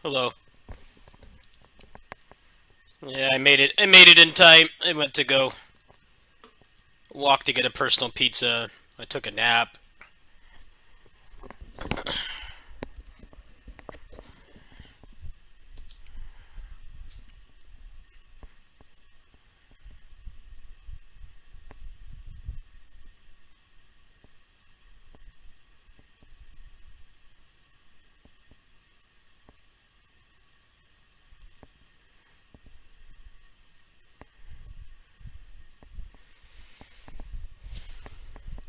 Hello. Yeah, I made it. I made it in time. I went to go walk to get a personal pizza. I took a nap.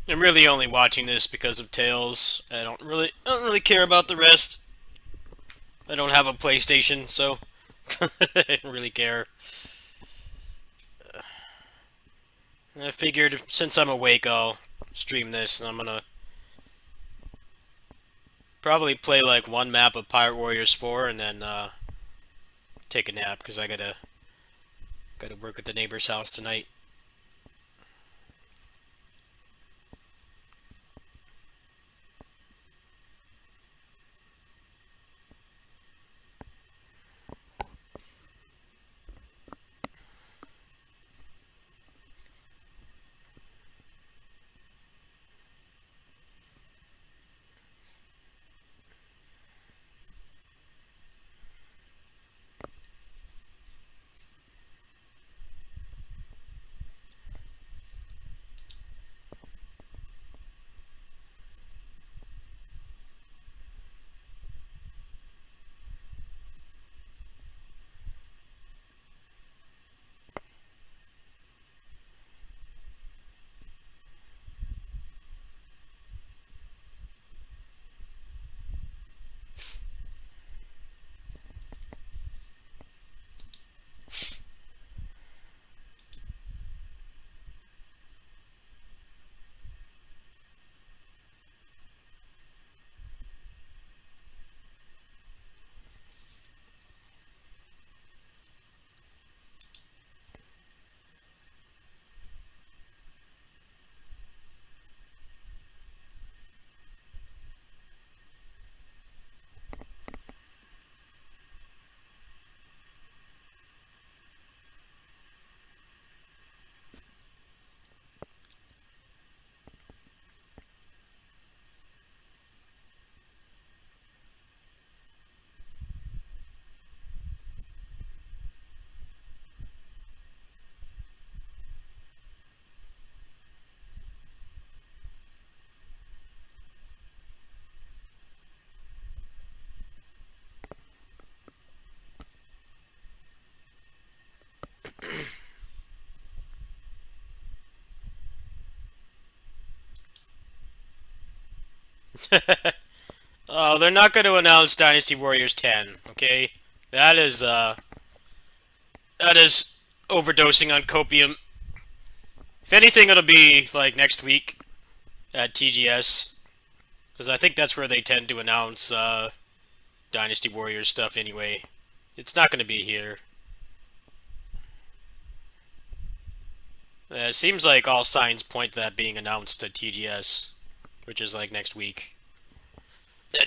I'm really only watching this because of Tails. I don't really care about the rest. I don't have a PlayStation, so I don't really care. I figured since I'm awake, I'll stream this, and I'm gonna probably play like one map of Pirate Warriors 4, and then take a nap because I gotta work at the neighbor's house tonight. Oh, they're not going to announce Dynasty Warriors 10. Okay, that is that is overdosing on copium. If anything, it'll be like next week at TGS because I think that's where they tend to announce Dynasty Warriors stuff anyway. It's not going to be here. It seems like all signs point to that being announced at TGS, which is like next week.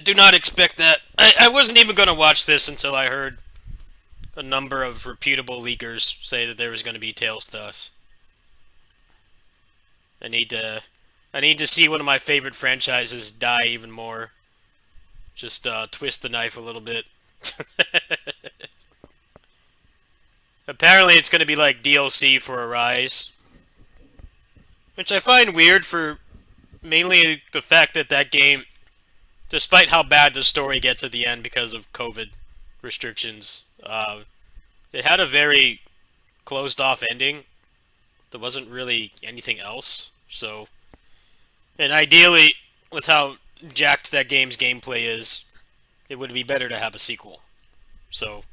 Do not expect that. I wasn't even going to watch this until I heard a number of reputable leakers say that there was going to be tail stuff. I need to I need to see one of my favorite franchises die even more. Just twist the knife a little bit. Apparently, it's going to be like DLC for Arise, which I find weird for mainly the fact that that game, despite how bad the story gets at the end because of COVID restrictions, it had a very closed off ending. There wasn't really anything else. So, and ideally, with how jacked that game's gameplay is, it would be better to have a sequel. So,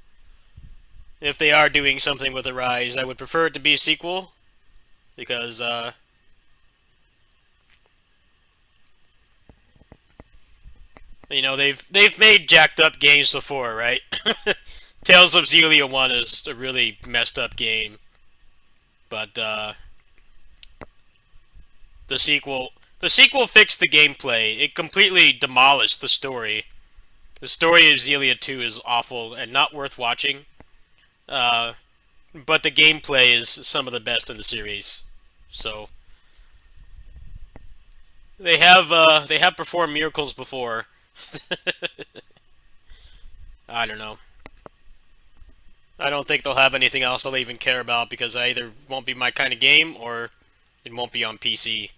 if they are doing something with Arise, I would prefer it to be a sequel because they've made jacked up games before, right? Tales of Xillia 1 is a really messed up game, but the sequel fixed the gameplay. It completely demolished the story The story of Xillia 2 is awful and not worth watching. Uh, but the gameplay is some of the best in the series. So they have performed miracles before. I don't know. I don't think they'll have anything else I'll even care about because I either won't be my kind of game or it won't be on PC,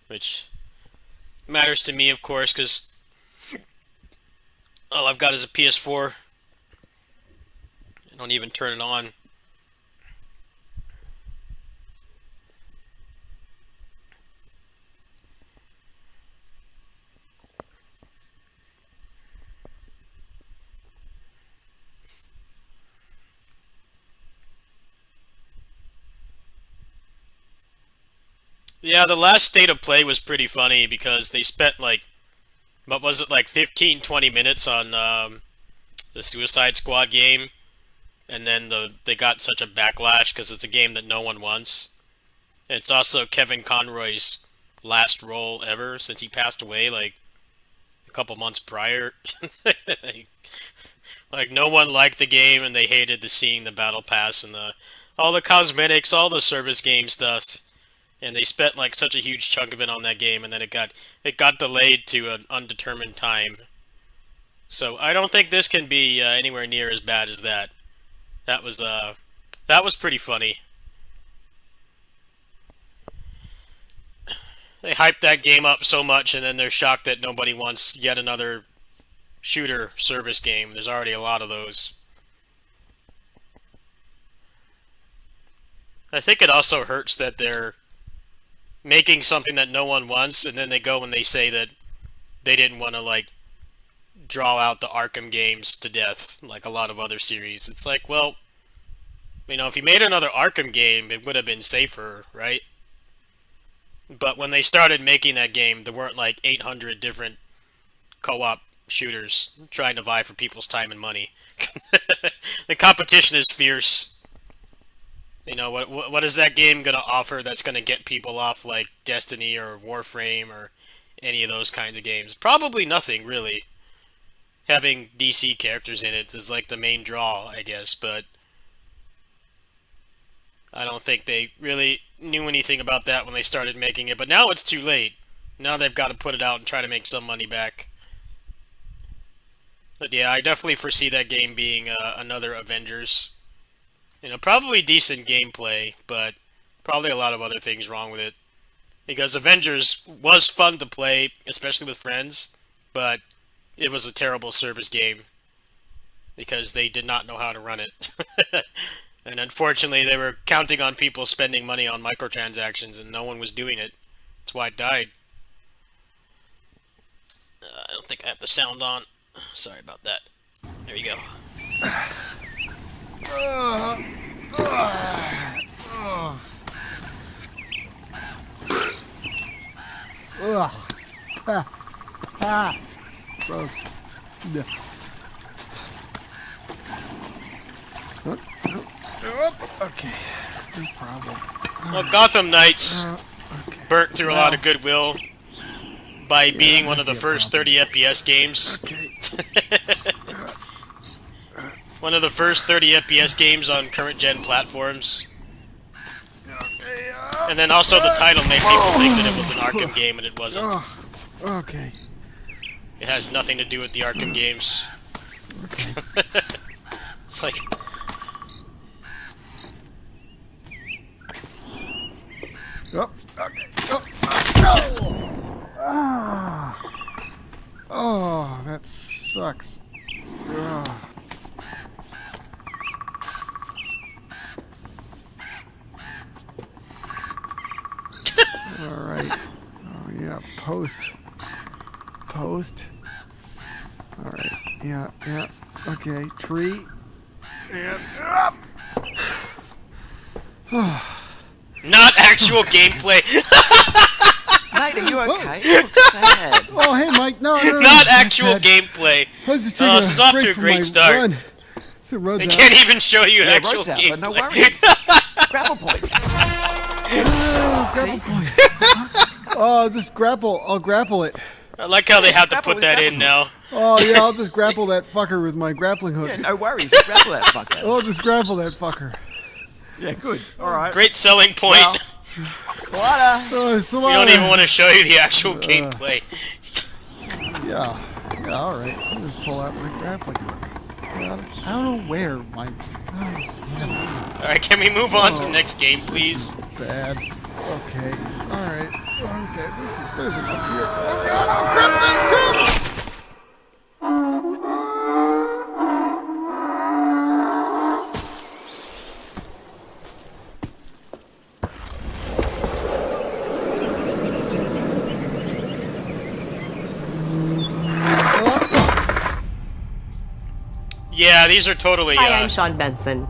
which matters to me, of course, because all I've got is a PS4. I don't even turn it on. Yeah, the last state of play was pretty funny because they spent like, what was it, like 15, 20 minutes on the Suicide Squad game, and then they got such a backlash because it's a game that no one wants. And it's also Kevin Conroy's last role ever since he passed away like a couple months prior. Like no one liked the game and they hated seeing the battle pass and the all the cosmetics, all the service game stuff. And they spent like such a huge chunk of it on that game, and then it got delayed to an undetermined time. So I don't think this can be anywhere near as bad as that. That was that was pretty funny. They hyped that game up so much, and then they're shocked that nobody wants yet another shooter service game. There's already a lot of those. I think it also hurts that they're making something that no one wants, and then they go and they say that they didn't want to like draw out the Arkham games to death like a lot of other series. It's like, well, if you made another Arkham game, it would have been safer, right? But when they started making that game, there weren't like 800 different co-op shooters trying to vie for people's time and money. The competition is fierce. What is that game gonna offer that's gonna get people off like Destiny or Warframe or any of those kinds of games? Probably nothing, really. Having DC characters in it is like the main draw, I guess, but I don't think they really knew anything about that when they started making it. But now it's too late. Now they've got to put it out and try to make some money back. But yeah, I definitely foresee that game being another Avengers. Probably decent gameplay, but probably a lot of other things wrong with it. Because Avengers was fun to play, especially with friends, but it was a terrible service game because they did not know how to run it. And unfortunately, they were counting on people spending money on microtransactions, and no one was doing it. That's why it died. I don't think I have the sound on. Sorry about that. There you go. Gross. Okay, no problem. Well, Gotham Knights Okay. burnt through a lot of goodwill by being one of the yeah, first 30 FPS games. Okay. One of the first 30 FPS games on current-gen platforms. And then also the title made people think that it was an Arkham game, and it wasn't. Okay. It has nothing to do with the Arkham games. Okay. It's like... Oh, okay. Oh, oh, that sucks. Oh. All right. Oh yeah, post. All right. Yeah. Okay. Tree. And up. Not actual gameplay! Mate, are you okay? You look sad. Oh, hey, Mike. No. Not actual gameplay! Let's just Oh, take this is off to break a from great my start. run. So road's They out. can't even show you Yeah, actual road's out, gameplay. but no worries. Grapple points. Oh, grapple point. Oh, just grapple. I'll grapple it. I like how they have to Grapple put with that grapple. in now. Oh yeah, I'll just grapple that fucker with my grappling hook. Yeah, no worries. Grapple that fucker. I'll just grapple that fucker. Yeah, good. All right. Great selling point. Well, Slider. Oh, We don't even want to show you the actual gameplay. Yeah, all right. I'll just pull out my grappling hook. I don't know where my. Oh, Alright, can we move on to the Oh. next game, please? bad. Okay. All right. Okay. There's enough here. Oh God! Oh crap! Crap! Yeah, these are totally, Hi, I'm Sean Benson.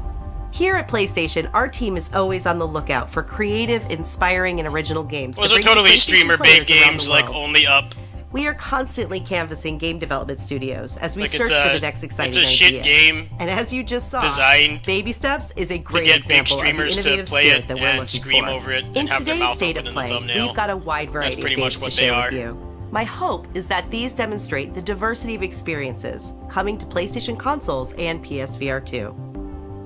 Here at PlayStation, our team is always on the lookout for creative, inspiring, and original games. those to are bring to totally PlayStation streamer-bait players around games, the like, world. only up. We are constantly canvassing game development studios as we Like, search for the next exciting it's a idea. shit game And as you just saw, designed Baby Steps is a to great get big example of the streamers to innovative play spirit it that we're and looking scream for. over it In and have their today's mouth State open of in the Play, thumbnail. we've got a wide variety pretty of much games what to they share are. with you. My hope is that these demonstrate the diversity of experiences coming to PlayStation consoles and PSVR 2.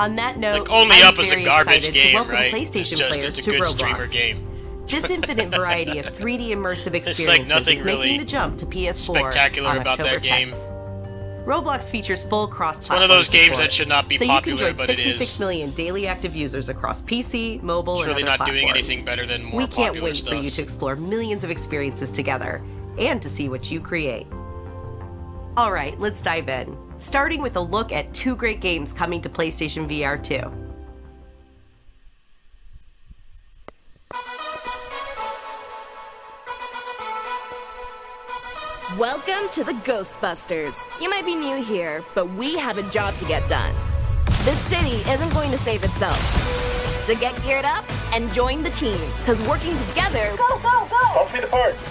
On that note, Like, Only I'm Up is a very garbage excited to game, welcome right? PlayStation It's just, players it's a to good Roblox. streamer game. This infinite variety of 3D immersive experiences like nothing is making really the jump to PS4 spectacular on about October that game. 10th. Roblox features full cross-platform one of those games support, that should not be so popular, you can but join it 66 is. million daily active users across PC, mobile, It's really and other not doing platforms. anything better than more We can't popular wait stuff. for you to explore millions of experiences together and to see what you create. All right, let's dive in. Starting with a look at 2 great games coming to PlayStation VR 2. Welcome to the Ghostbusters. You might be new here, but we have a job to get done. This city isn't going to save itself. So get geared up and join the team, because working together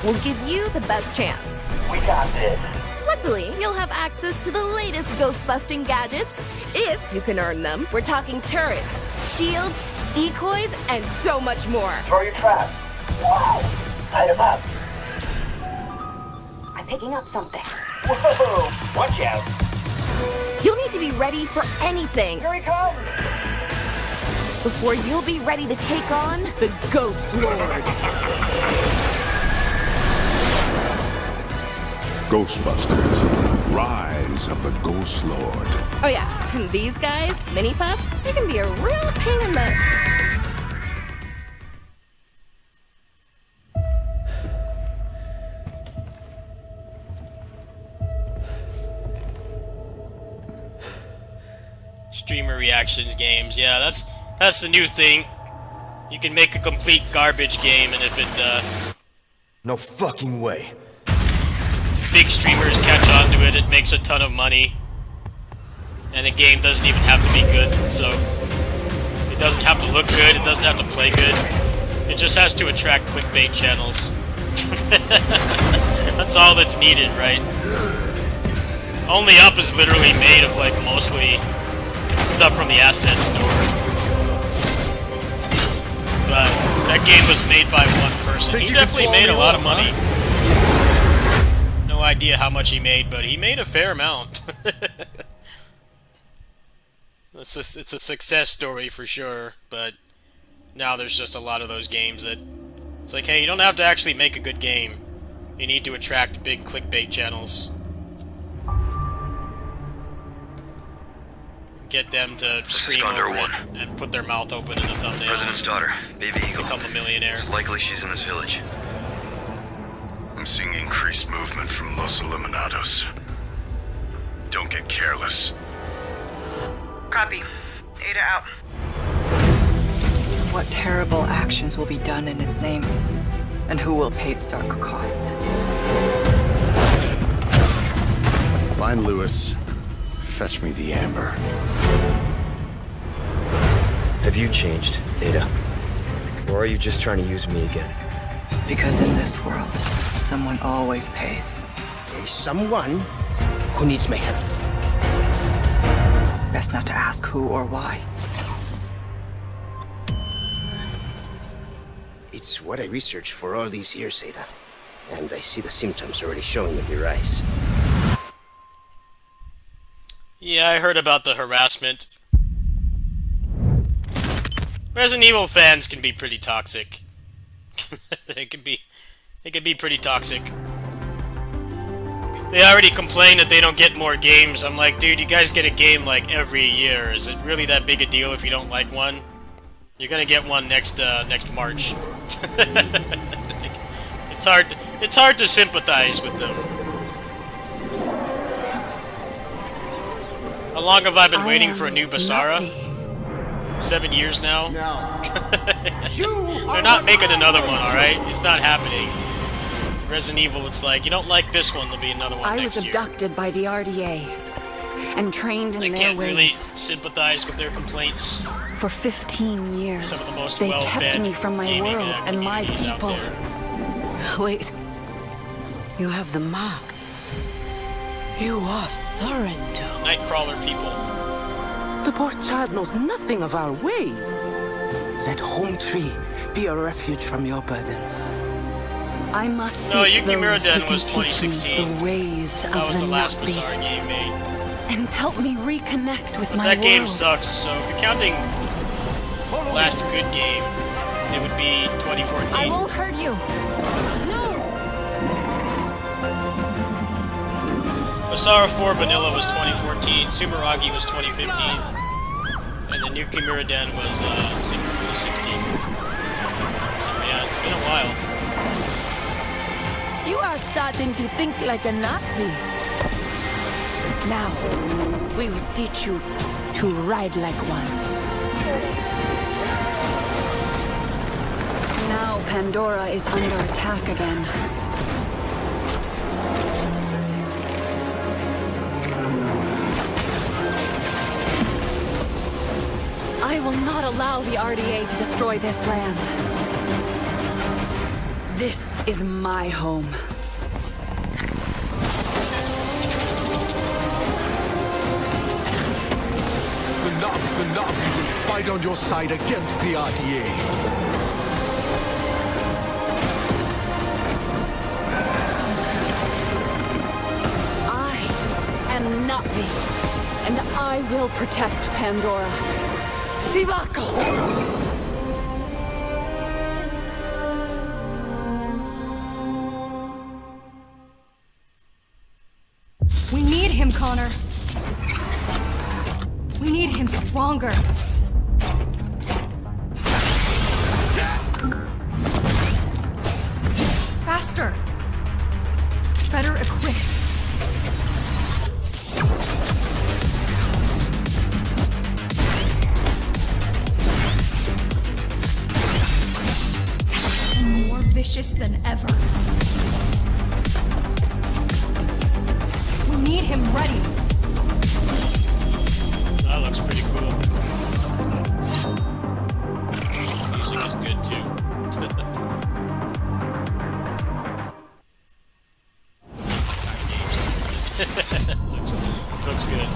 will give you the best chance. We got this. Luckily, you'll have access to the latest ghost-busting gadgets, if you can earn them. We're talking turrets, shields, decoys, and so much more. Throw your trap. Wow. Light him up. I'm picking up something. Whoa. Watch out. You'll need to be ready for anything Here he comes. before you'll be ready to take on the Ghost Lord. Ghostbusters, Rise of the Ghost Lord. Oh yeah, and these guys, mini pups, they can be a real pain in the... Streamer reactions games, yeah, that's the new thing. You can make a complete garbage game, and if it, No fucking way. big streamers catch on to it, it makes a ton of money. And the game doesn't even have to be good, so... It doesn't have to look good, it doesn't have to play good. It just has to attract clickbait channels. That's all that's needed, right? Only Up is literally made of, like, mostly stuff from the asset store. But that game was made by one person. Think He you can definitely swallow made me a lot of whole, money. No idea how much he made, but he made a fair amount. It's a success story for sure, but now there's just a lot of those games that... It's like, hey, you don't have to actually make a good game. You need to attract big clickbait channels. Get them to scream Condor over it 1. and put their mouth open in the thumbnail. President's daughter, Baby Eagle. Become a millionaire. Likely she's in this village. I'm seeing increased movement from Los Eliminados. Don't get careless. Copy. Ada out. What terrible actions will be done in its name, and who will pay its dark cost? Find Lewis. Fetch me the amber. Have you changed, Ada? Or are you just trying to use me again? Because in this world, someone always pays. There's someone who needs my help. Best not to ask who or why. It's what I researched for all these years, Ada. And I see the symptoms already showing in your eyes. Yeah, I heard about the harassment. Resident Evil fans can be pretty toxic. They can be pretty toxic. They already complain that they don't get more games. I'm like, dude, you guys get a game like every year. Is it really that big a deal if you don't like one? You're gonna get one next March. It's hard to sympathize with them. How long have I been waiting for a new Basara? 7 years now? They're not making another one, alright? It's not happening. Resident Evil, it's like, you don't like this one, there'll be another one I next was year. abducted by the RDA and trained in I their can't ways. really sympathize with their complaints. For 15 years, Some of the most they well-fed kept me from my gaming, world and my communities out people. there. Wait. You have the mark. You are Sorrento. Nightcrawler people. The poor child knows nothing of our ways. Let Home Tree be a refuge from your burdens. I must No, seek Yuki those Muradin who can was teach me 2016. the ways That of was the last Navi Basara game made. and help me reconnect with But my that world. game sucks, so if you're counting last good game, it would be 2014. I won't hurt you. Basara 4 Vanilla was 2014, Sumeragi was 2015, and then Yuki Muradin was 2016. So yeah, it's been a while. You are starting to think like a Navi. Now, we will teach you to ride like one. Now Pandora is under attack again. I will not allow the RDA to destroy this land. This is my home. The Navi will fight on your side against the RDA. I am Navi, and I will protect Pandora. Sivako! We need him, Connor. We need him stronger. Faster. Better equipped. More vicious than ever. We need him ready. That looks pretty cool. Music is good too. looks good.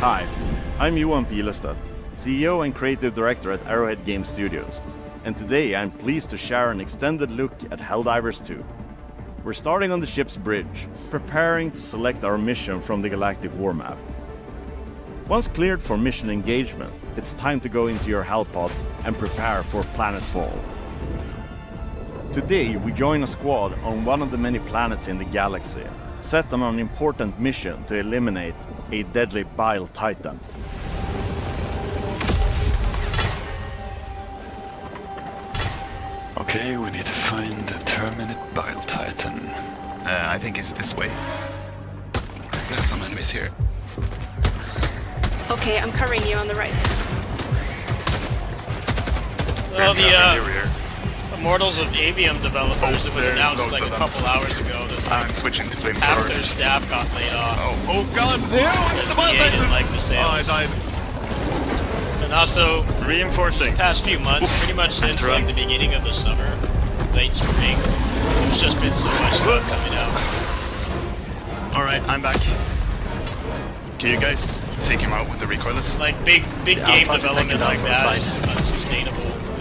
Hi, I'm Johan Pilestad, CEO and Creative Director at Arrowhead Game Studios, and today I'm pleased to share an extended look at Helldivers 2. We're starting on the ship's bridge, preparing to select our mission from the Galactic War Map. Once cleared for mission engagement, it's time to go into your Hellpod and prepare for planetfall. Today we join a squad on one of the many planets in the galaxy, set on an important mission to eliminate a deadly Bile Titan. Okay, we need to find the Terminate Bile Titan. I think it's this way. We have some enemies here. Okay, I'm covering you on the right. Well, the Immortals of Avium developers, it was announced like a couple hours ago that I'm switching to flamethrower. half their staff got laid off. Oh god! Because EA didn't like the sales. Oh, I died. And also, reinforcing. The past few months, pretty much since like the beginning of the summer, late spring, there's just been so much stuff coming out. Alright, I'm back. Can you guys take him out with the recoilless? Like big game development like that is unsustainable.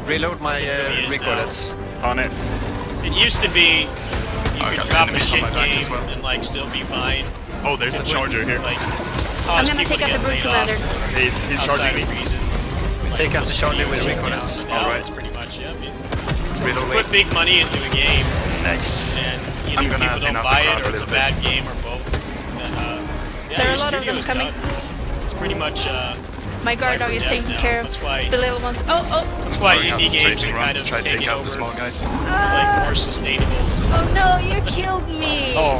Reload my recoilless. On it. It used to be you could drop a shit game well. and like still be fine. Oh, there's a charger here. Like, I'm gonna take out the brute commander. He's charging me. Take out the charger with recoilless. Alright. It's pretty much, yeah. I mean, Reload put big money into a game. Nice. And either people don't buy it or it's a bad game or both. And, yeah, there are a your lot of them studio's coming. done. It's pretty much my guard dog is taking care of the little ones. That's why indie games are kind of try to take taking out over, the small guys. like more sustainable. Oh no, you killed me! Oh.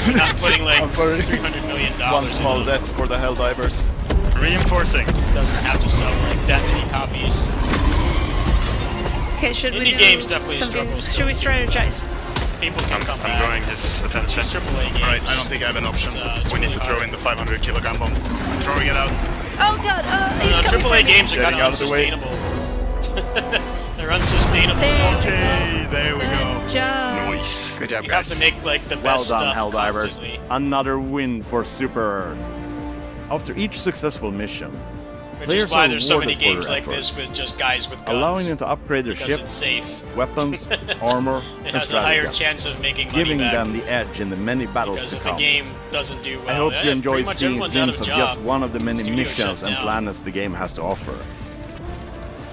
You're not putting like I'm sorry. $300 million One small death for the Helldivers. Reinforcing. Doesn't have to sell like that many copies. Okay, should we Indie do games definitely something? struggle still. Should we strategize? People can come I'm back. drawing his attention. It's AAA games. Alright, I don't think I have an option. We need to throw in the 500 kilogram bomb. I'm throwing it out. Oh god, he's No, coming AAA for me. games are kind Getting of out of the way. unsustainable. They're unsustainable. Okay, there we go. Good job. Nice. Good job, You have guys. to make like the Well best done, stuff Helldivers. constantly. Another win for Super Earth. After each successful mission, Which players is why are there's so many rewarded for games their like this efforts, with just guys with guns. allowing them to upgrade their because ship, it's safe. weapons, armor, It and has a higher strategy, chance of making money giving back. them the edge in the many battles Because to if come. a game doesn't do well, I hope you enjoyed pretty much seeing everyone's out glimpse of of a just job. one of the many Studio missions shuts and down. planets the game has to offer.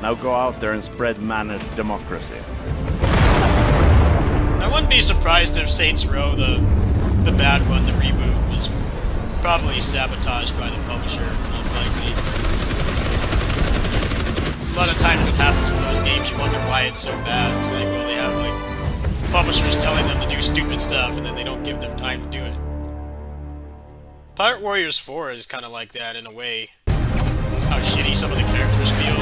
Now go out there and spread managed democracy. I wouldn't be surprised if Saints Row, the bad one, the reboot, was probably sabotaged by the publisher, most likely. A lot of times what happens with those games, you wonder why it's so bad. It's like, well, they have like publishers telling them to do stupid stuff, and then they don't give them time to do it. Pirate Warriors 4 is kind of like that in a way. How shitty some of the characters feel.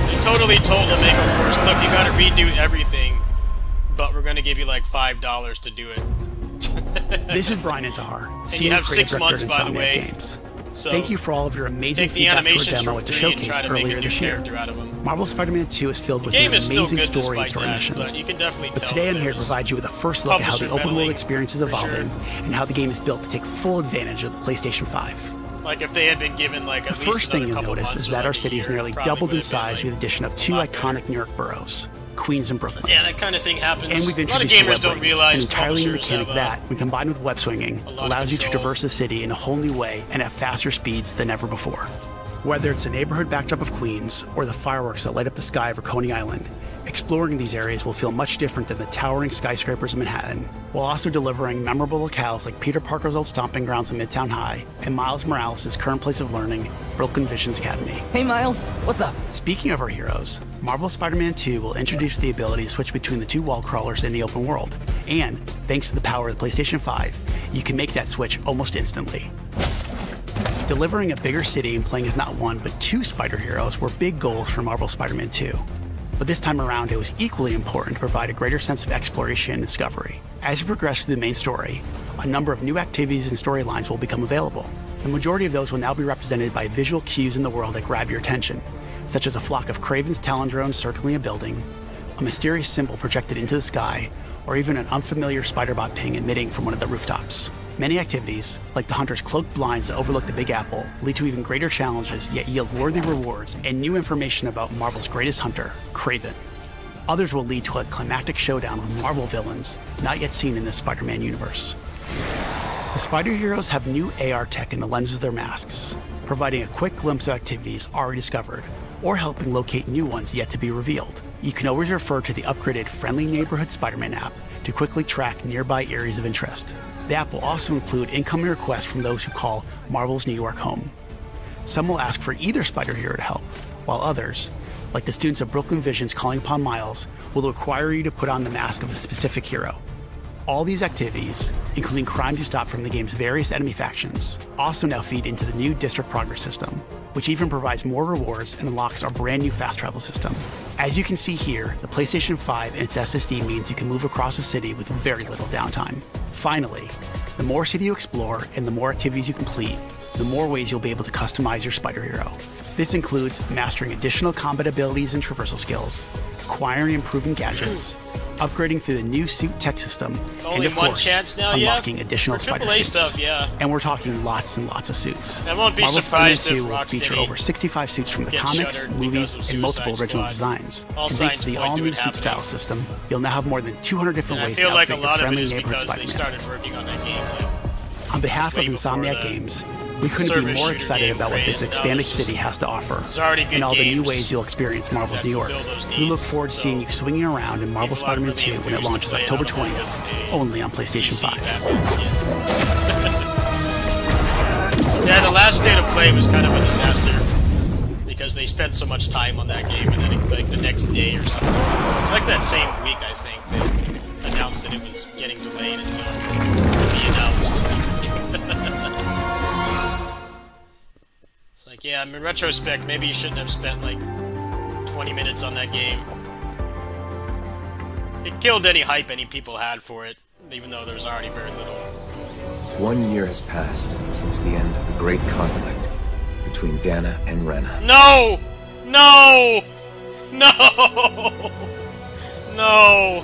They totally told Omega Force, look, you gotta redo everything, but we're gonna give you like $5 to do it. This is Brian Intihar, And you have 6 Creative months, Director by at the Insomniac way. Games. So Thank you for all of your amazing take the feedback to our animations demo from at the 3 and showcase try to make a earlier new this year. character out of them. Marvel Spider-Man 2 is filled The with game an is still amazing good story and despite story that, missions. but you can definitely But tell today I'm that here to there's provide you with a first look at how the publisher open world meddling, experience is for evolving and how the game is built to take full advantage of the PlayStation 5. Like if they had been given like at The least first thing another you'll couple notice months is or that like our a city has year, nearly probably doubled in would have been, size like, with the addition of 2 iconic New York boroughs, Queens and Brooklyn. Yeah, that kind of thing happens. And we've a lot of introduced the gamers web don't rings, realize an entirely new publishers mechanic have that, when combined with web swinging, lot of allows you to control. traverse the city in a whole new way and at faster speeds than ever before. Whether it's the neighborhood backdrop of Queens or the fireworks that light up the sky over Coney Island, exploring these areas will feel much different than the towering skyscrapers of Manhattan, while also delivering memorable locales like Peter Parker's old stomping grounds in Midtown High and Miles Morales' current place of learning, Brooklyn Visions Academy. Hey Miles, what's up? Speaking of our heroes, Marvel Spider-Man 2 will introduce the ability to switch between the 2 wall crawlers in the open world, and thanks to the power of the PlayStation 5, you can make that switch almost instantly. Delivering a bigger city and playing as not 1 but 2 spider heroes were big goals for Marvel Spider-Man 2. But this time around, it was equally important to provide a greater sense of exploration and discovery. As you progress through the main story, a number of new activities and storylines will become available. The majority of those will now be represented by visual cues in the world that grab your attention, such as a flock of Kraven's Talon drones circling a building, a mysterious symbol projected into the sky, or even an unfamiliar spider-bot ping emitting from one of the rooftops. Many activities, like the Hunter's cloaked blinds that overlook the Big Apple, lead to even greater challenges, yet yield worthy rewards and new information about Marvel's greatest hunter, Kraven. Others will lead to a climactic showdown with Marvel villains not yet seen in this Spider-Man universe. The Spider Heroes have new AR tech in the lenses of their masks, providing a quick glimpse of activities already discovered, or helping locate new ones yet to be revealed. You can always refer to the upgraded Friendly Neighborhood Spider-Man app to quickly track nearby areas of interest. The app will also include incoming requests from those who call Marvel's New York home. Some will ask for either Spider Hero to help, while others, like the students of Brooklyn Visions calling upon Miles, will require you to put on the mask of a specific hero. All these activities, including crimes you stop from the game's various enemy factions, also now feed into the new District Progress system, which even provides more rewards and unlocks our brand new fast travel system. As you can see here, the PlayStation 5 and its SSD means you can move across the city with very little downtime. Finally, the more city you explore and the more activities you complete, the more ways you'll be able to customize your Spider Hero. This includes mastering additional combat abilities and traversal skills, acquiring and improving gadgets, upgrading through the new suit tech system, Only and of one course, chance now, unlocking yeah? additional For Spider AAA suits. stuff, yeah. And we're talking lots and lots of suits. I won't be Marvel's surprised Spider-Man 2 if will feature Rocksteady over 65 suits from the gets comics, shuttered movies, because of and multiple Suicide original Squad. designs. All And thanks signs to the point to all-new it suit happening. style system, you'll now have more than 200 different And I ways feel to like a outfit lot your of it friendly is neighborhood because they Spider-Man. started working on that game. Like, On behalf of way before Insomniac the Games, we couldn't be service more shooter excited game about what this craze. Now expanded there's just- city has to offer, there's already good and all the new games ways you'll experience Marvel's that New York. fulfill those We look needs, forward to seeing you swinging around in Marvel people are Spider-Man really 2 when it enthused to launches play it. October I don't know 20th, if only on PlayStation 5. Yeah, the last day to play was kind of a disaster because they spent so much time on that game, and then it, like the next day or something. It's like that same week, I think, they announced that it was getting delayed until we announced. It's like, yeah, I mean, in retrospect, maybe you shouldn't have spent like 20 minutes on that game. It killed any hype any people had for it, even though there was already very little. 1 year has passed since the end of the great conflict between Dana and Rena. No! No! No! No!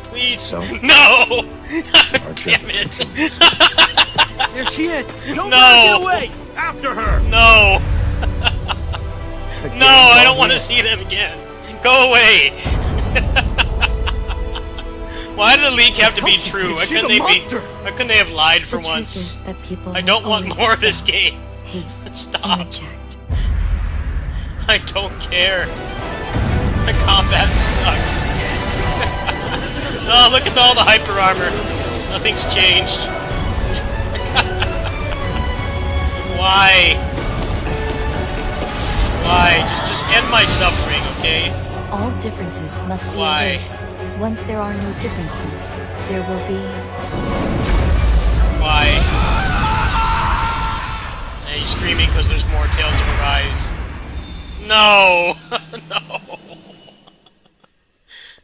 Please! So? No! Our Damn it! There she is! Don't get away! After her! No! No, I don't want to see them again. Go away! Why did the leak have to be true? Why couldn't they have lied for once? I don't want more of this game. Stop. I don't care. The combat sucks. Oh, look at all the hyper armor. Nothing's changed. Why? Why? Just end my suffering, okay? All differences must be Why? erased. Once there are no differences, there will be... Why? Are you screaming because there's more Tales of Arise? No! No!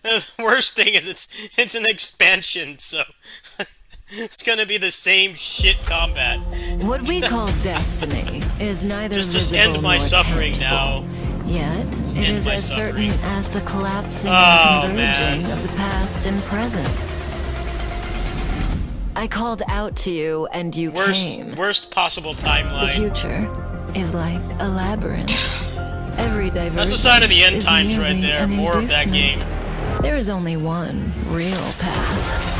The worst thing is it's an expansion, so it's gonna be the same shit combat. What we call destiny is neither Just visible end my nor suffering tangible. now. Yet, it end is my as suffering. certain as the collapsing Oh, and converging man. of the past and present. I called out to you, and you came. Worst possible The timeline. future is like a labyrinth. Every divergence That's a sign of the end is times right merely there. an More of that game. inducement. There is only one real path.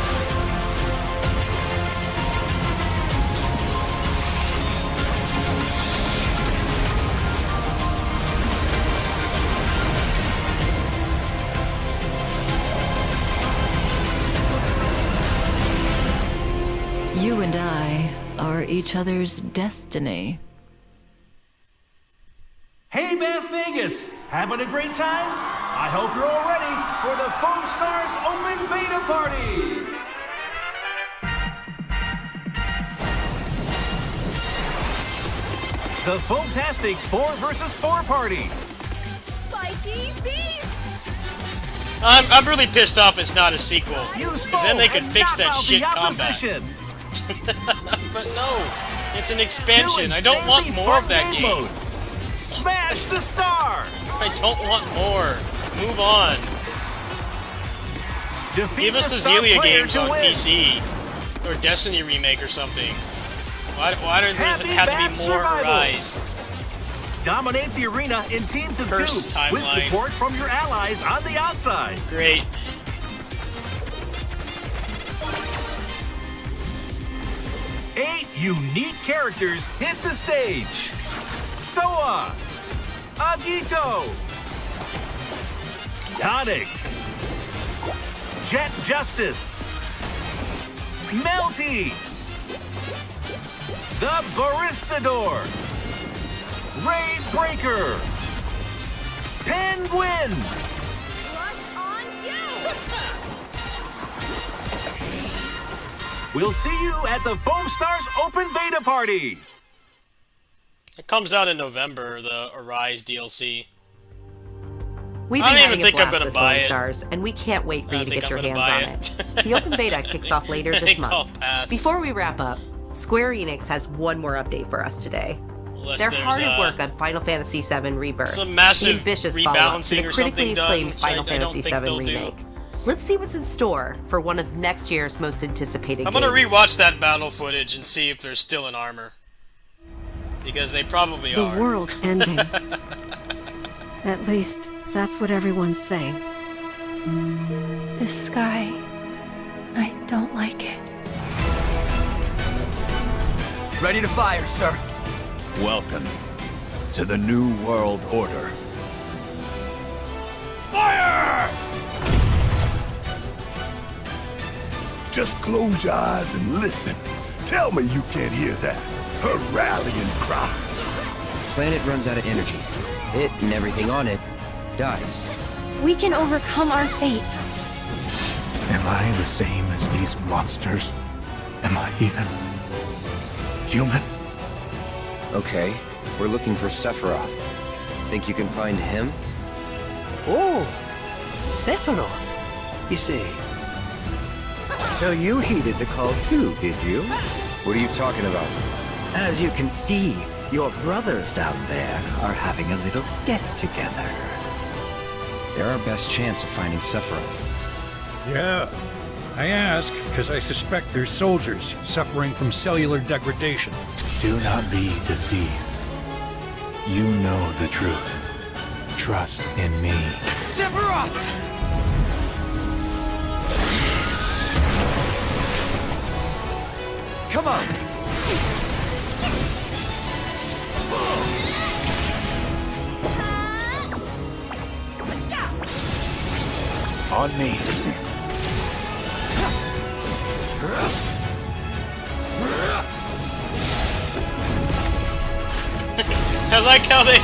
You and I are each other's destiny. Hey, Beth Vegas! Having a great time? I hope you're all ready for the Foam Stars Open Beta Party! The Foamtastic 4 vs 4 Party! Spiky beats! I'm really pissed off it's not a sequel. Because then they could fix that shit combat. But no, it's an expansion. I don't want more of that game. Smash the star! I don't want more. Move on. Give us the Xillia games on PC. Or Destiny remake or something. Why do there have to be more Arise? Dominate the arena in teams of First two with timeline. support from your allies on the outside. Great. Eight unique characters hit the stage. Soa, Agito, Tonics, Jet Justice, Melty, the Baristador, Raid Breaker, Penguin. Rush on you! We'll see you at the Foam Stars Open Beta Party. It comes out in November, the Arise DLC. We've I been don't even having think a I'm blast gonna with buy Foam it. Stars, and we can't wait for I you to think get your I'm hands gonna on buy it. it. The open beta kicks off later I this think I'll month. pass. Before we wrap up, Square Enix has one more update for us today. Unless They're there's, hard at work on Final Fantasy VII Rebirth, some massive the ambitious follow-up to rebalancing the or critically something done, acclaimed which Final I Fantasy don't think VII they'll do. remake. Let's see what's in store for one of next year's most anticipated I'm games. gonna rewatch that battle footage and see if they're still in armor. Because they probably The are. world's ending. At least, that's what everyone's saying. This sky, I don't like it. Ready to fire, sir. Welcome to the New World Order. Fire! Just close your eyes and listen. Tell me you can't hear that. Her rallying cry. Planet runs out of energy. It and everything on it dies. We can overcome our fate. Am I the same as these monsters? Am I even human? Okay, we're looking for Sephiroth. Think you can find him? Oh, Sephiroth. You see. So you heeded the call too, did you? What are you talking about? As you can see, your brothers down there are having a little get-together. They're our best chance of finding Sephiroth. Yeah. I ask because I suspect they're soldiers suffering from cellular degradation. Do not be deceived. You know the truth. Trust in me. Sephiroth! Come on! On me. I like how they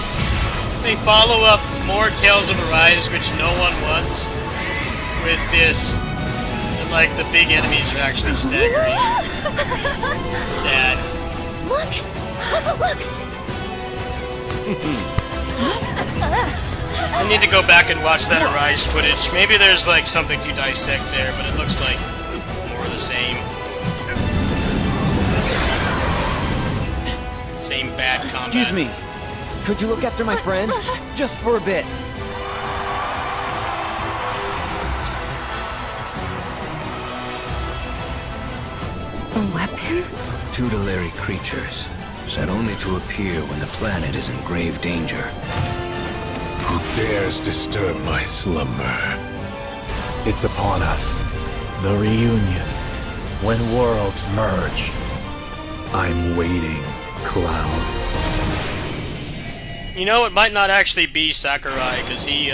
follow up more Tales of Arise, which no one wants, with this. And like the big enemies are actually staggering. Sad. Look! Look! I need to go back and watch that Arise footage. Maybe there's like something to dissect there, but it looks like more of the same. Same bad combat. Excuse me. Could you look after my friend? Just for a bit. A weapon? Tutelary creatures, set only to appear when the planet is in grave danger. Who dares disturb my slumber? It's upon us. The reunion. When worlds merge. I'm waiting, Cloud. You know, it might not actually be Sakurai, because he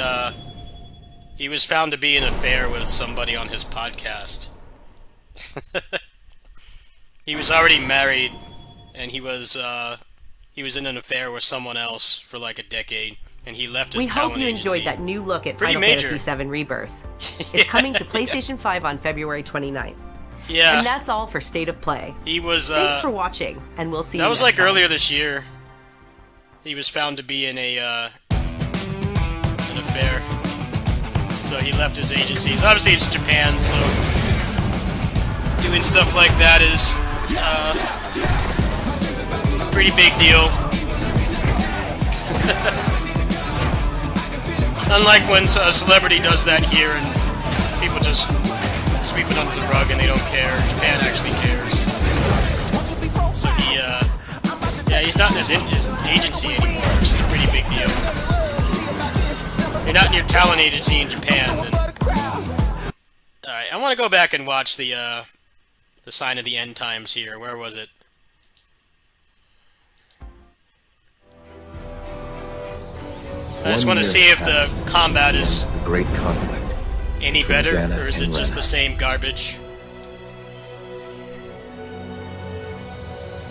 was found to be in an affair with somebody on his podcast. He was already married, and he was in an affair with someone else for like a decade, and he left his We talent hope you agency. enjoyed that new look at Pretty Final major. Fantasy VII Rebirth. It's coming to PlayStation 5 on February 29th. Yeah. And that's all for State of Play. He was. Thanks for watching, and we'll see you That was next like time. earlier this year. He was found to be in an affair. So he left his agencies. Obviously it's Japan, so doing stuff like that is a pretty big deal. Unlike when a celebrity does that here and people just sweep it under the rug and they don't care. Japan actually cares. So he, yeah, he's not in his agency anymore, which is a pretty big deal. You're not in your talent agency in Japan, then... Alright, I want to go back and watch the Sign of the End Times here. Where was it? I just want to see if the combat is the great conflict any between better, Dana or is it and just Rena. the same garbage?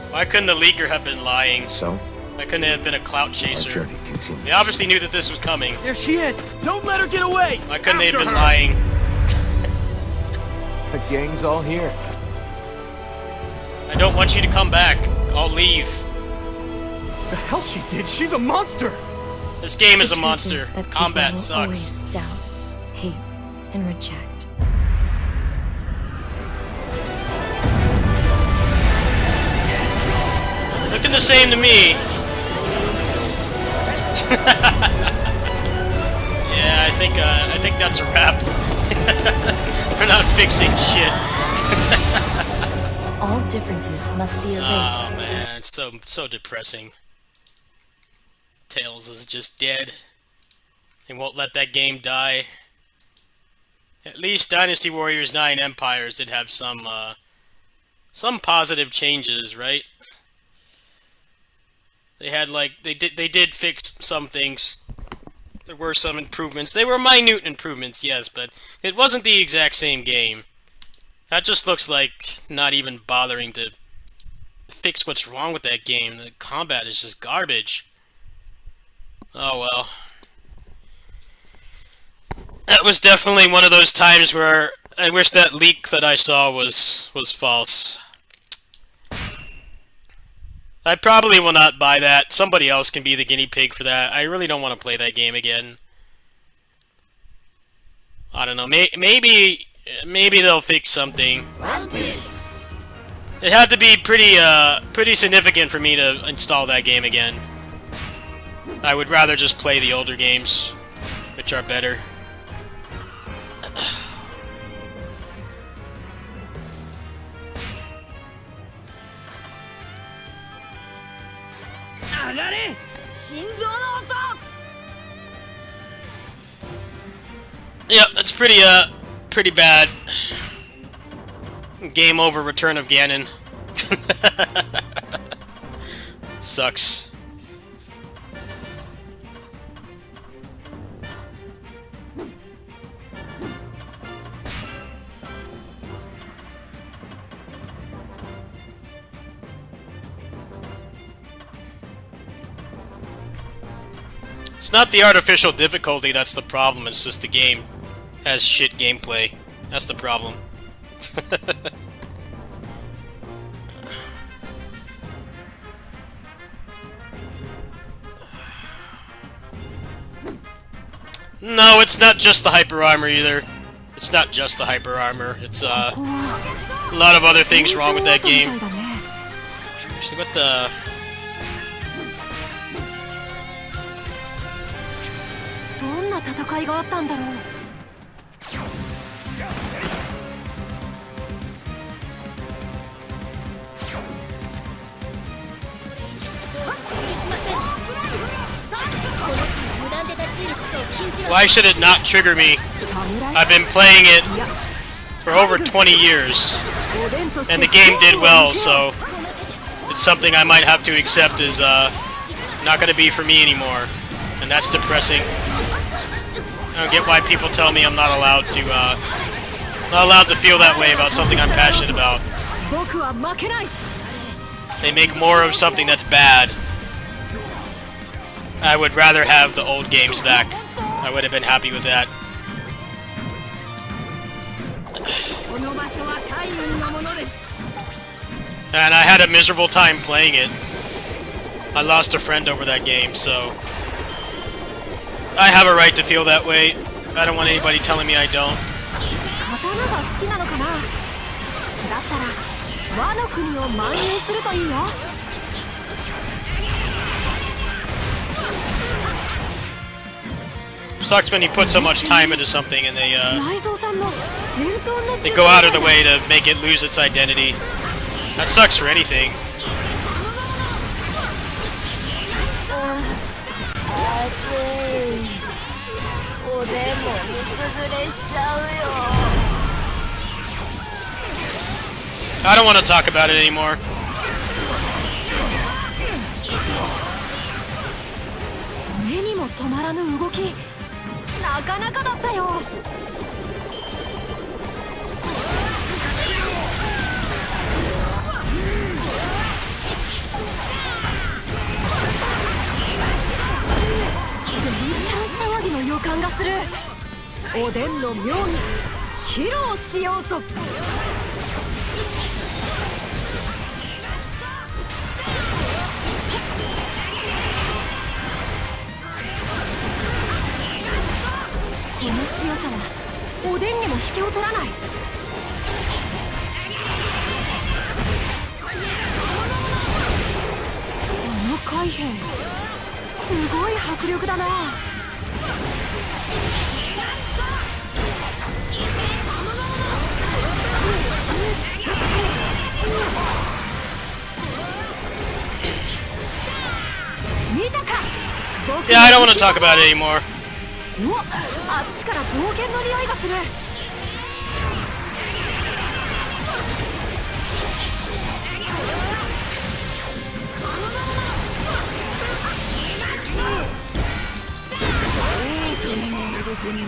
Why couldn't the leaker have been lying? So, Why couldn't it have been a clout our chaser? journey continues. They obviously knew that this was coming. There she is! Don't let her get away! Why couldn't they have After been her. lying? The gang's all here. I don't want you to come back. I'll leave. The hell she did? She's a monster! This game is The a truth monster. is that people Combat will sucks. always doubt, hate, and reject. Looking the same to me. Yeah, I think that's a wrap. We're not fixing shit. All differences must be erased. Oh man, it's so depressing. Tails is just dead. They won't let that game die. At least Dynasty Warriors 9 Empires did have some positive changes, right? They had they did fix some things. There were some improvements. They were minute improvements, yes, but it wasn't the exact same game. That just looks like not even bothering to fix what's wrong with that game. The combat is just garbage. Oh well. That was definitely one of those times where I wish that leak that I saw was false. I probably will not buy that. Somebody else can be the guinea pig for that. I really don't want to play that game again. I don't know. Maybe they'll fix something. It had to be pretty significant for me to install that game again. I would rather just play the older games, which are better. Yeah, that's pretty bad. Game over, Return of Ganon. Sucks. It's not the artificial difficulty that's the problem, it's just the game has shit gameplay. That's the problem. No, it's not just the hyper armor either. It's not just the hyper armor. It's a lot of other things wrong with that game. Actually, what the... Why should it not trigger me? I've been playing it for over 20 years, and the game did well, so it's something I might have to accept is not going to be for me anymore, and that's depressing. I don't get why people tell me I'm not allowed to feel that way about something I'm passionate about. They make more of something that's bad. I would rather have the old games back. I would have been happy with that. And I had a miserable time playing it. I lost a friend over that game, so... I have a right to feel that way. I don't want anybody telling me I don't. Sucks when you put so much time into something and they go out of the way to make it lose its identity. That sucks for anything. I don't want to talk about it anymore. 止まらぬ動き、なかなかだったよ。チャン騒ぎの予感がする。おでんの妙に披露しようぞ。この強さはおでんにも引けを取らない。あの海兵、すごい迫力だな。見たか。 Yeah, I don't want to talk about it anymore. お、あっちから冒険の匂いがする。どこに迷い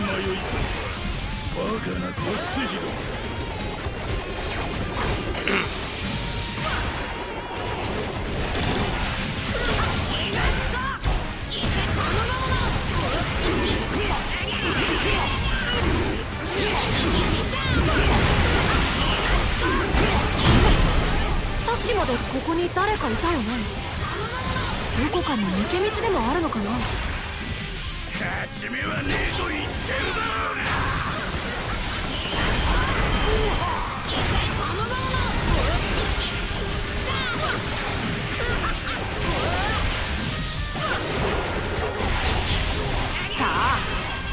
バカな子羊ども。さっきまでここに誰かいたよね。どこかに抜け道でもあるのかな。勝ち目はねえと言ってるだろうが。さあ、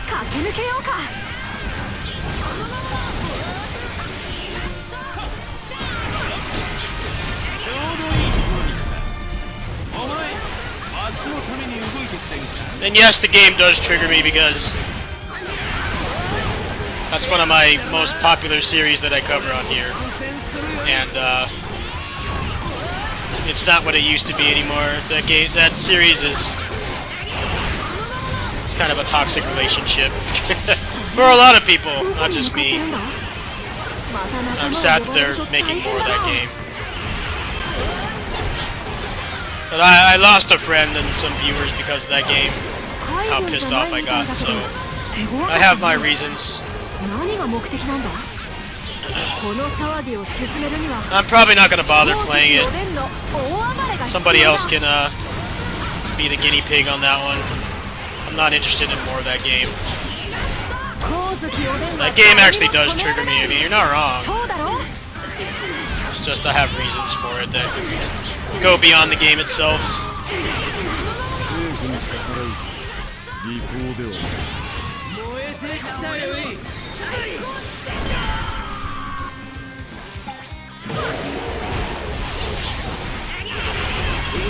駆け抜けようか。ちょうどいいところに来た。お前、足のために動いてきたんか。 And yes, the game does trigger me because that's one of my most popular series that I cover on here. And it's not what it used to be anymore. That series is it's kind of a toxic relationship for a lot of people, not just me. I'm sad that they're making more of that game. But I lost a friend and some viewers because of that game. How pissed off I got, so I have my reasons. I'm probably not gonna bother playing it. Somebody else can be the guinea pig on that one. I'm not interested in more of that game. That game actually does trigger me. I mean, you're not wrong. It's just I have reasons for it that go beyond the game itself. い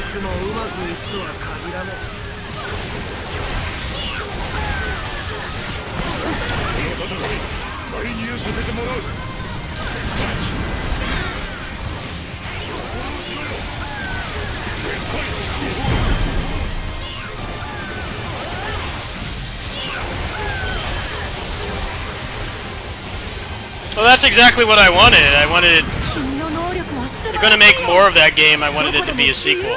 つもうまくいくとは限らねえ。この戦い、介入させてもらう。Well, that's exactly what I wanted. I wanted... They're gonna make more of that game. I wanted it to be a sequel.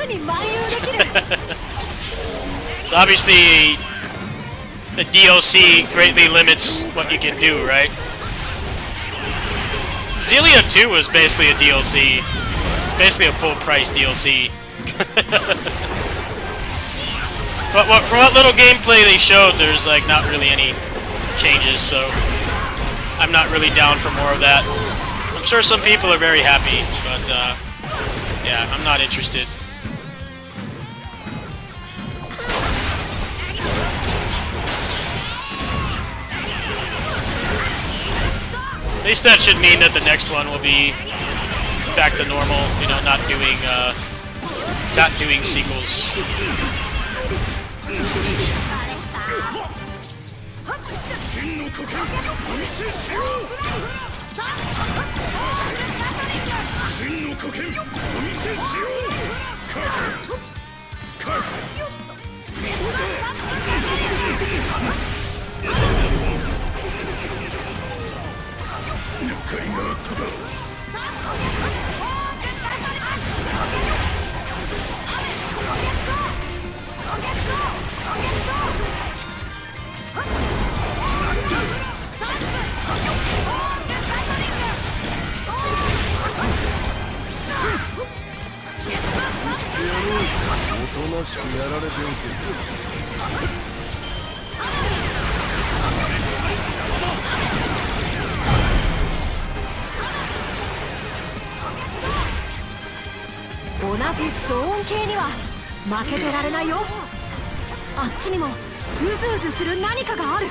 So obviously, the DLC greatly limits what you can do, right? Xillia 2 was basically a DLC. It's basically a full-price DLC. But from what little gameplay they showed, there's like not really any changes, so I'm not really down for more of that. I'm sure some people are very happy, but yeah, I'm not interested. At least that should mean that the next one will be back to normal, you know, not doing sequels. となしくやられておけ。同じゾーン系には負けてられないよ。あっちにもうずうずする何かがある。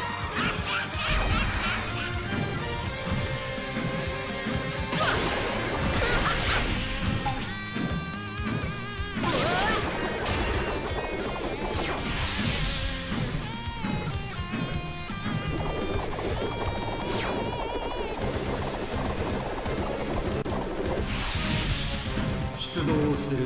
出動する。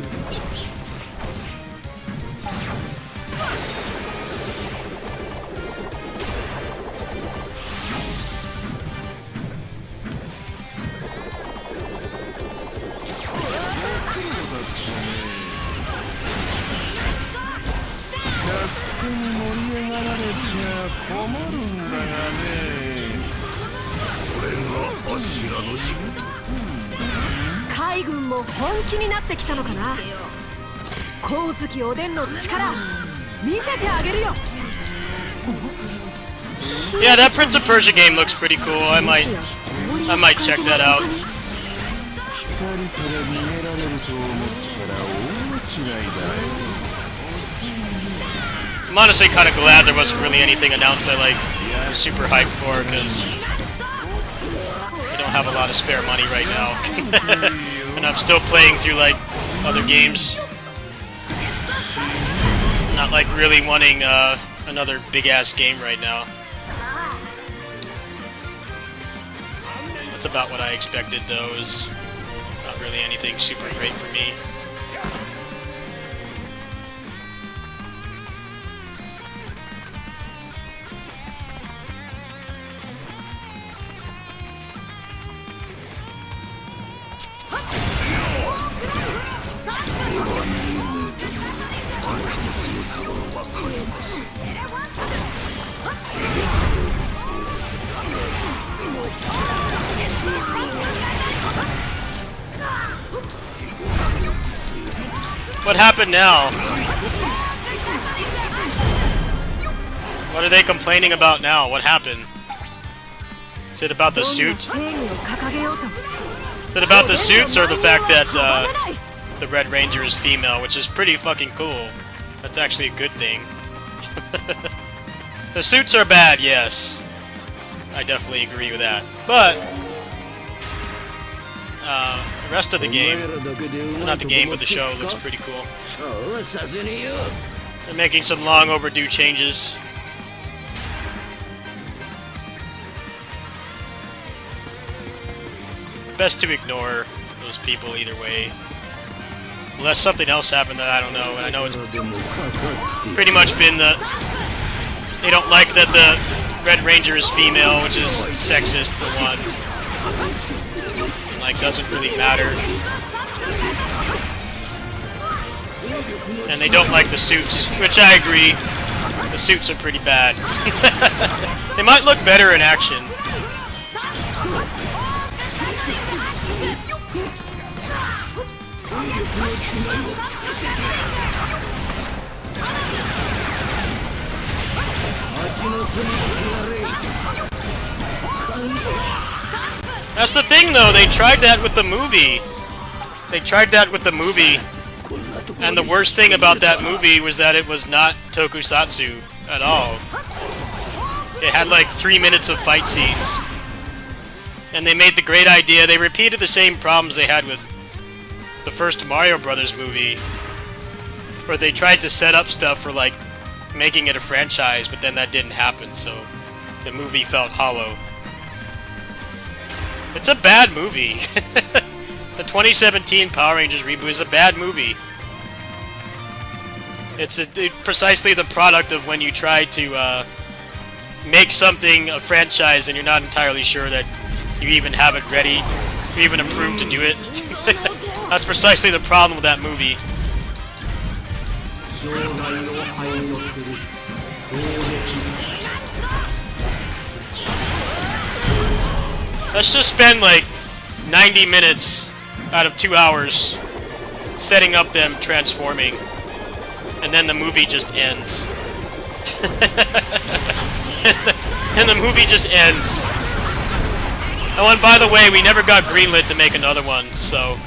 勝手に盛り上がられちゃ困るんだがね。これが柱の仕事。海軍も本気になってきたのかな。光月おでんの力見せてあげるよ。 Yeah, that Prince of Persia game looks pretty cool. I might check that out. 光から逃げられると思ったら大間違いだよ。 I'm honestly kind of glad there wasn't really anything announced I like super hyped for, because I don't have a lot of spare money right now. And I'm still playing through like other games. Not like really wanting another big ass game right now. That's about what I expected though, is not really anything super great for me. What happened now? What are they complaining about now? What happened? Is it about the suit? Is it about the suits or the fact that the Red Ranger is female, which is pretty fucking cool. That's actually a good thing. The suits are bad, yes. I definitely agree with that. But the rest of the game, not the game, but the show, looks pretty cool. They're making some long overdue changes. Best to ignore those people either way. Unless something else happened that I don't know, and I know it's pretty much been the... They don't like that the Red Ranger is female, which is sexist for one. And, like, doesn't really matter. And they don't like the suits, which I agree. The suits are pretty bad. They might look better in action. That's the thing though, they tried that with the movie. And the worst thing about that movie was that it was not tokusatsu at all. It had like 3 minutes of fight scenes. And they made the great idea, they repeated the same problems they had with the first Mario Brothers movie, where they tried to set up stuff for like making it a franchise, but then that didn't happen, so the movie felt hollow. It's a bad movie. The 2017 Power Rangers reboot is a bad movie. It's precisely the product of when you try to make something a franchise and you're not entirely sure that you even have it ready, or even approved to do it. That's precisely the problem with that movie. Let's just spend like 90 minutes out of 2 hours setting up them transforming. and then the movie just ends. And the movie just ends. Oh, and by the way, we never got greenlit to make another one, so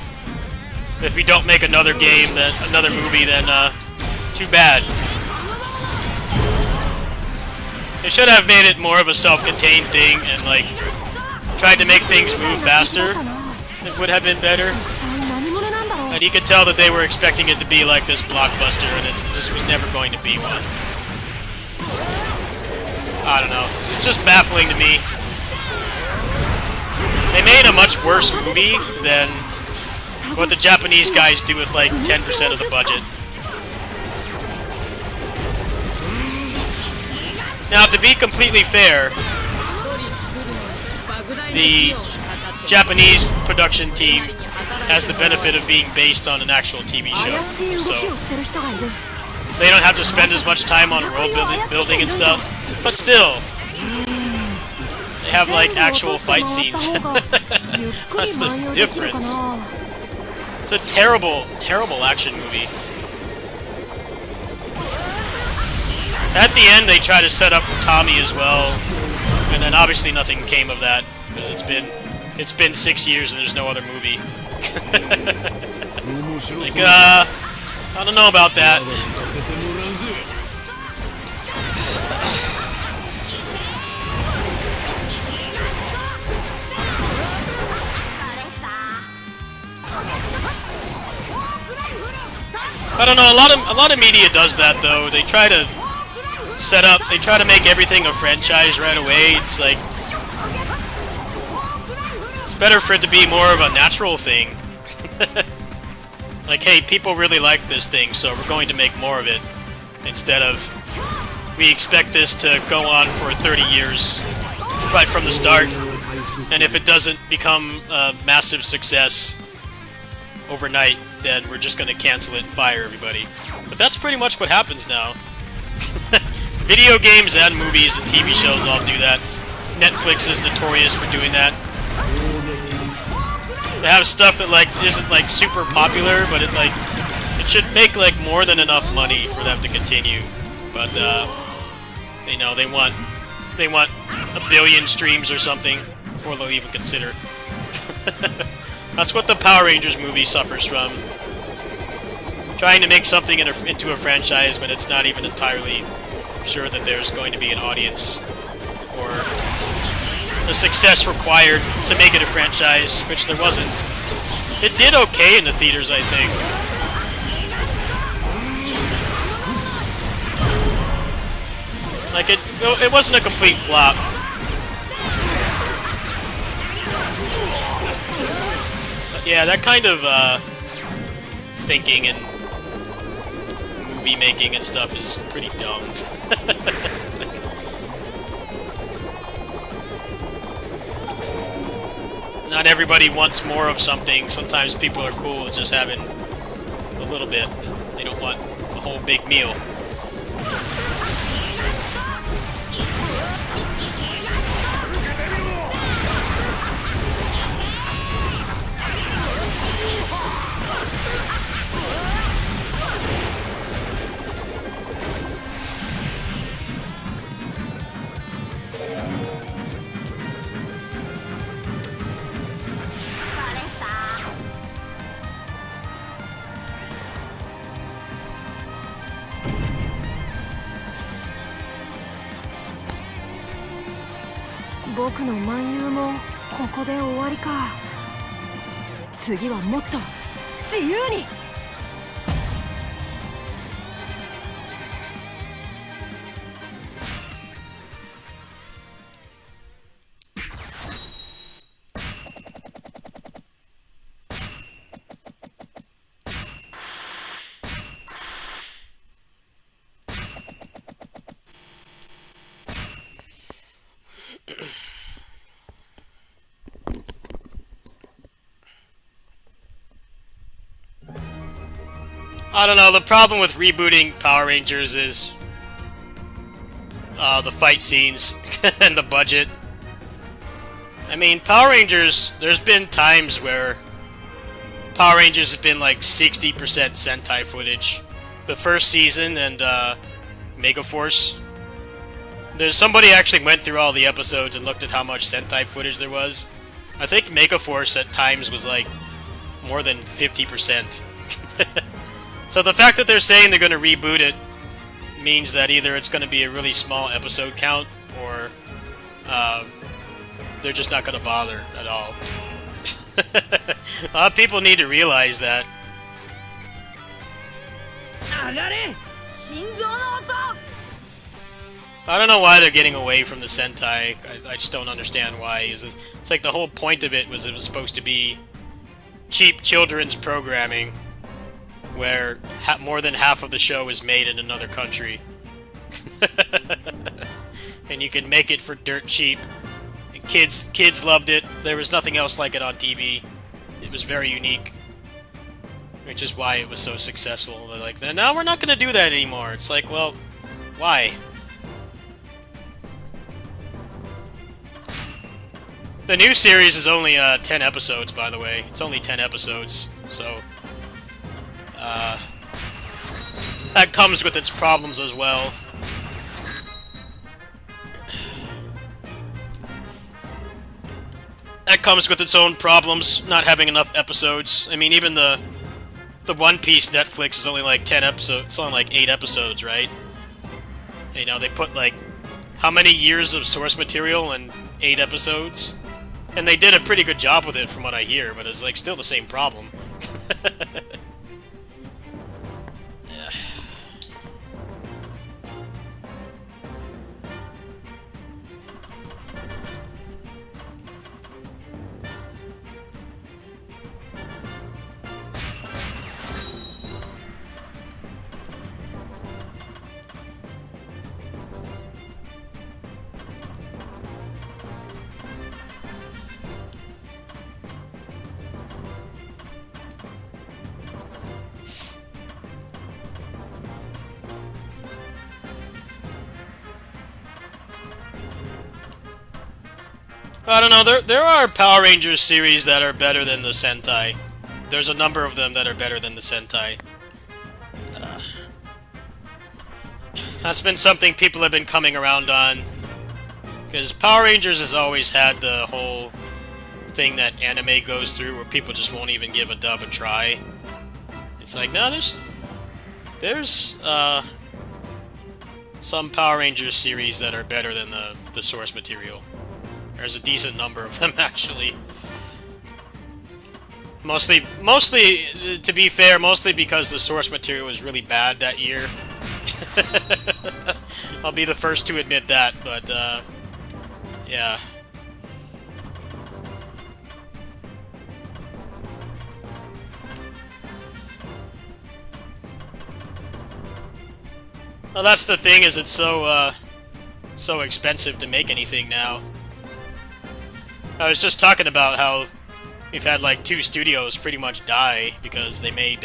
if we don't make another game, then another movie, then too bad. They should have made it more of a self-contained thing and like tried to make things move faster. It would have been better. And you could tell that they were expecting it to be like this blockbuster, and it just was never going to be one. I don't know. It's just baffling to me. They made a much worse movie than what the Japanese guys do with like 10% of the budget. Now, to be completely fair, the Japanese production team has the benefit of being based on an actual TV show, so they don't have to spend as much time on world building and stuff. But still, they have like actual fight scenes. That's the difference. It's a terrible, terrible action movie. At the end, they try to set up Tommy as well, and then obviously nothing came of that because it's been 6 years and there's no other movie. Like, I don't know about that. I don't know. A lot of media does that though. They try to they try to make everything a franchise right away. It's like it's better for it to be more of a natural thing. Like, hey, people really like this thing, so we're going to make more of it. Instead of we expect this to go on for 30 years right from the start, and if it doesn't become a massive success overnight, then we're just going to cancel it and fire everybody. But that's pretty much what happens now. Video games and movies and TV shows all do that. Netflix is notorious for doing that. They have stuff that like isn't like super popular, but it should make like more than enough money for them to continue. But you know, they want 1 billion streams or something before they'll even consider. That's what the Power Rangers movie suffers from. Trying to make something into a franchise when it's not even entirely sure that there's going to be an audience or the success required to make it a franchise, which there wasn't. It did okay in the theaters, I think. Like, it wasn't a complete flop. But yeah, that kind of thinking and movie making and stuff is pretty dumb. Not everybody wants more of something. Sometimes people are cool with just having a little bit. They don't want a whole big meal.僕の漫遊もここで終わりか。次はもっと自由に。I don't know, the problem with rebooting Power Rangers is the fight scenes and the budget. I mean, Power Rangers, there's been times where Power Rangers has been like 60% Sentai footage, the first season and Megaforce. There's somebody actually went through all the episodes and looked at how much Sentai footage there was. I think Megaforce at times was like more than 50%. So the fact that they're saying they're going to reboot it means that either it's going to be a really small episode count or they're just not going to bother at all. A lot of people need to realize that. I don't know why they're getting away from the Sentai. I just don't understand why. It's like the whole point of it was supposed to be cheap children's programming where more than half of the show is made in another country. And you can make it for dirt cheap. And kids loved it. There was nothing else like it on TV. It was very unique. Which is why it was so successful. They're like, now we're not going to do that anymore. It's like, well, why? The new series is only 10 episodes, by the way. It's only 10 episodes, so... that comes with its problems as well. That comes with its own problems, not having enough episodes. I mean, even the One Piece Netflix is only like 10 episodes. It's only like 8 episodes, right? You know, they put like how many years of source material in 8 episodes? And they did a pretty good job with it from what I hear, but it's like still the same problem. Yeah. I don't know, there are Power Rangers series that are better than the Sentai. There's a number of them that are better than the Sentai. That's been something people have been coming around on. Because Power Rangers has always had the whole thing that anime goes through where people just won't even give a dub a try. It's like, no, there's some Power Rangers series that are better than the source material. There's a decent number of them, actually. Mostly, to be fair, mostly because the source material was really bad that year. I'll be the first to admit that, but, yeah. Well, that's the thing, is it's so expensive to make anything now. I was just talking about how we've had like 2 studios pretty much die because they made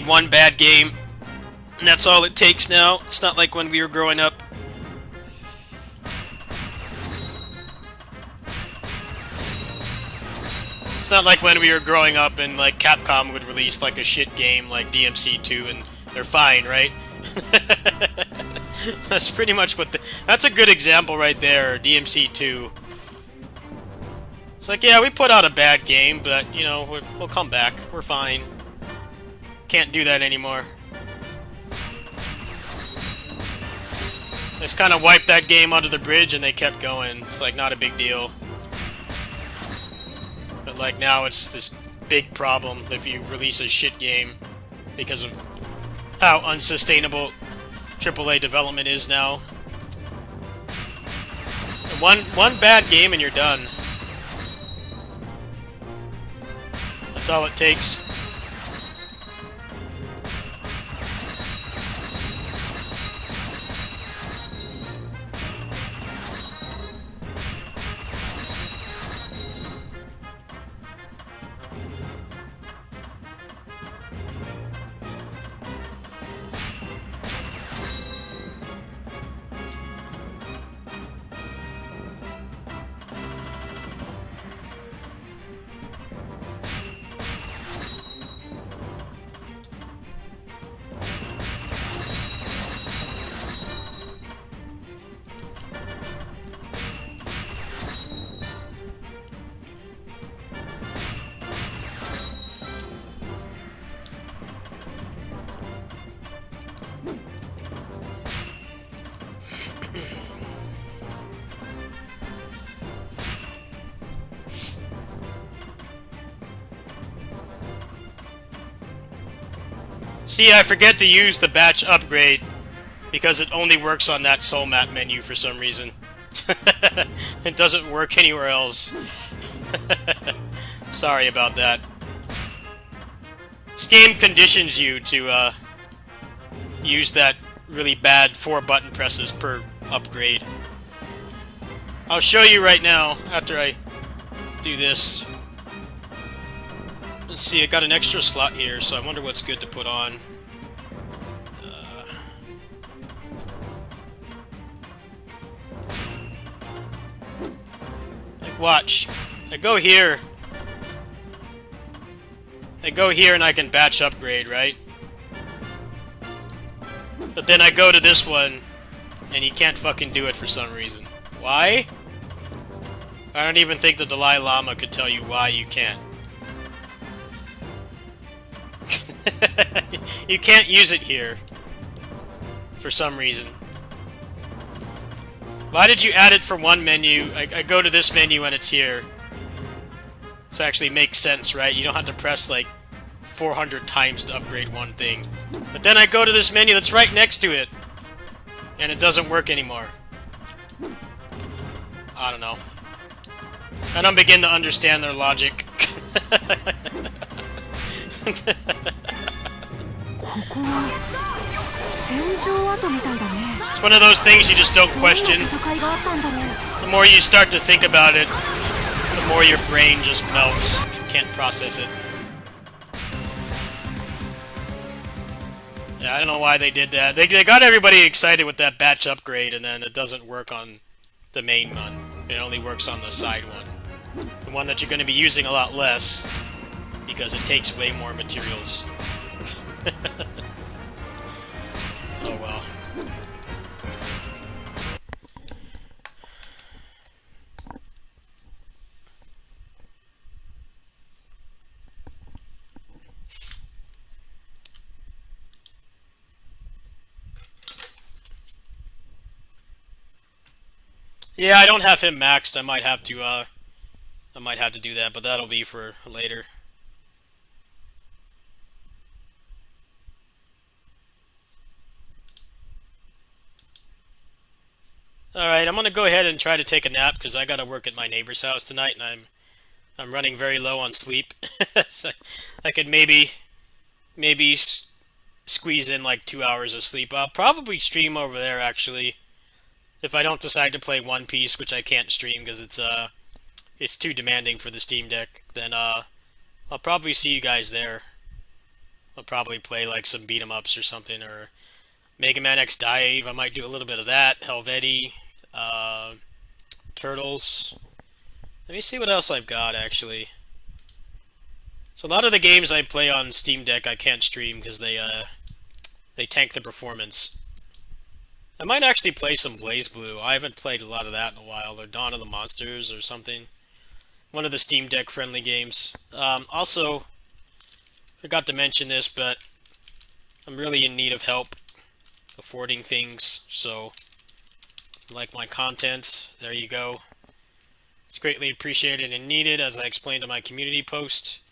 one bad game, and that's all it takes now. It's not like when we were growing up. It's not like when we were growing up and like Capcom would release like a shit game like DMC2 and they're fine, right? That's pretty much what that's a good example right there, DMC2. It's like, yeah, we put out a bad game, but, you know, we'll come back. We're fine. Can't do that anymore. Just kind of wiped that game under the bridge and they kept going. It's like, not a big deal. But, like, now it's this big problem if you release a shit game because of how unsustainable AAA development is now. One bad game and you're done. That's all it takes. See, I forget to use the batch upgrade because it only works on that soul map menu for some reason. It doesn't work anywhere else. Sorry about that. This game conditions you to use that really bad 4 button presses per upgrade. I'll show you right now after I do this. Let's see, I got an extra slot here, so I wonder what's good to put on. Like, watch. I go here and I can batch upgrade, right? But then I go to this one, and you can't fucking do it for some reason. Why? I don't even think the Dalai Lama could tell you why you can't. You can't use it here. For some reason. Why did you add it from one menu? I go to this menu and it's here. This actually makes sense, right? You don't have to press like 400 times to upgrade one thing. But then I go to this menu that's right next to it. And it doesn't work anymore. I don't know. I don't begin to understand their logic. It's one of those things you just don't question. The more you start to think about it, the more your brain just melts. You just can't process it. Yeah, I don't know why they did that. They got everybody excited with that batch upgrade, and then it doesn't work on the main one. It only works on the side one. The one that you're going to be using a lot less, because it takes way more materials. Oh well. Yeah, I don't have him maxed. I might have to do that, but that'll be for later. Alright, I'm gonna go ahead and try to take a nap because I gotta work at my neighbor's house tonight, and I'm running very low on sleep. So I could maybe squeeze in like 2 hours of sleep. I'll probably stream over there actually, if I don't decide to play One Piece, which I can't stream because it's too demanding for the Steam Deck. Then I'll probably see you guys there. I'll probably play like some beat 'em ups or something, or Mega Man X Dive. I might do a little bit of that. Helvetii, Turtles. Let me see what else I've got actually. So a lot of the games I play on Steam Deck I can't stream because they tank the performance. I might actually play some BlazBlue. I haven't played a lot of that in a while, or Dawn of the Monsters or something. One of the Steam Deck friendly games. Also, forgot to mention this, but I'm really in need of help affording things, so like my content, there you go. It's greatly appreciated and needed, as I explained in my community post.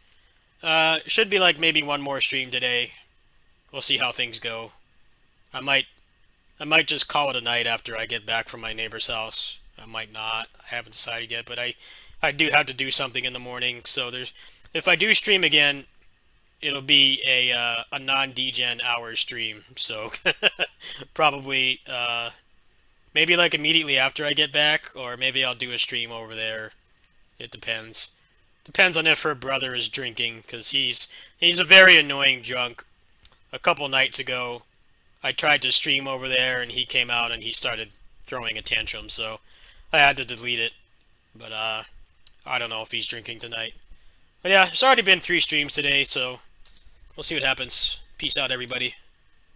Should be like maybe one more stream today. We'll see how things go. I might just call it a night after I get back from my neighbor's house. I might not. I haven't decided yet, but I do have to do something in the morning. So if I do stream again, it'll be a non-degen hour stream. So probably maybe like immediately after I get back, or maybe I'll do a stream over there. It depends. Depends on if her brother is drinking, because he's a very annoying drunk. A couple nights ago, I tried to stream over there, and he came out and he started throwing a tantrum, so I had to delete it. But I don't know if he's drinking tonight. But yeah, it's already been 3 streams today, so we'll see what happens. Peace out, everybody.